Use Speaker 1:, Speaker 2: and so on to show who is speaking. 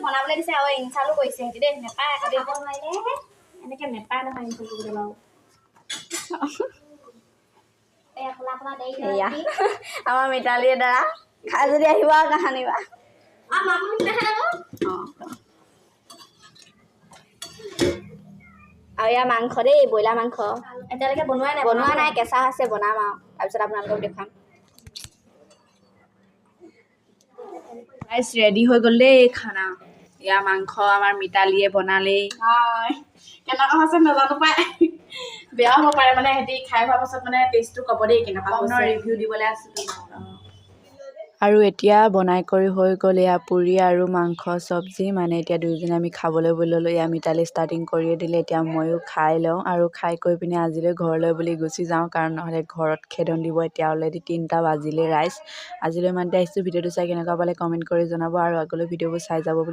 Speaker 1: বনাবলৈ দিছে আৰু ইনচালো কৰিছে সিহঁতি দেই নেপায় আকৌ দেই নোৱাৰিলে এনেকৈ নেপায় নহয় ইনচাল কৰিবলৈ বাৰু এয়া আমাৰ মিতালীৰ দ্বাৰা খাই যদি আহিব আৰু কাহানিবা আৰু ইয়াৰ মাংস দেই ব্ৰইলাৰ মাংস এতিয়ালৈকে বনোৱা নাই কেঁচা আছে বনাম আৰু তাৰপিছত আপোনালোকক দেখাম
Speaker 2: গাইছ ৰেডি হৈ গ'ল দেই খানা ইয়া মাংস আমাৰ মিতালীয়ে বনালেই কেনেকুৱা হৈছে নাজানো পাই বেয়া হ'ব পাৰে মানে হেতি খাই হোৱাৰ পাছত মানে টেষ্টটো ক'ব দেই কেনেকুৱা হৈছে ৰিভিউ দিবলৈ আছে আৰু এতিয়া বনাই কৰি হৈ গ'ল এয়া পুৰি আৰু মাংস চব্জি মানে এতিয়া দুইজনে আমি খাবলৈ বুলি ল'লোঁ এয়া মিতালী ষ্টাৰ্টিং কৰিয়ে দিলে এতিয়া ময়ো খাই লওঁ আৰু খাই কৰি পিনে আজিলৈ ঘৰলৈ বুলি গুচি যাওঁ কাৰণ নহ'লে ঘৰত খেদন দিব এতিয়া অলৰেডি 3টা বাজিলে ৰাইজ আজিলৈ ইমানতে আহিছোঁ ভিডিঅ'টো চাই কেনেকুৱা পালে কমেণ্ট কৰি জনাব আৰু আগলৈ ভিডিঅ'বোৰ চাই যাব বুলি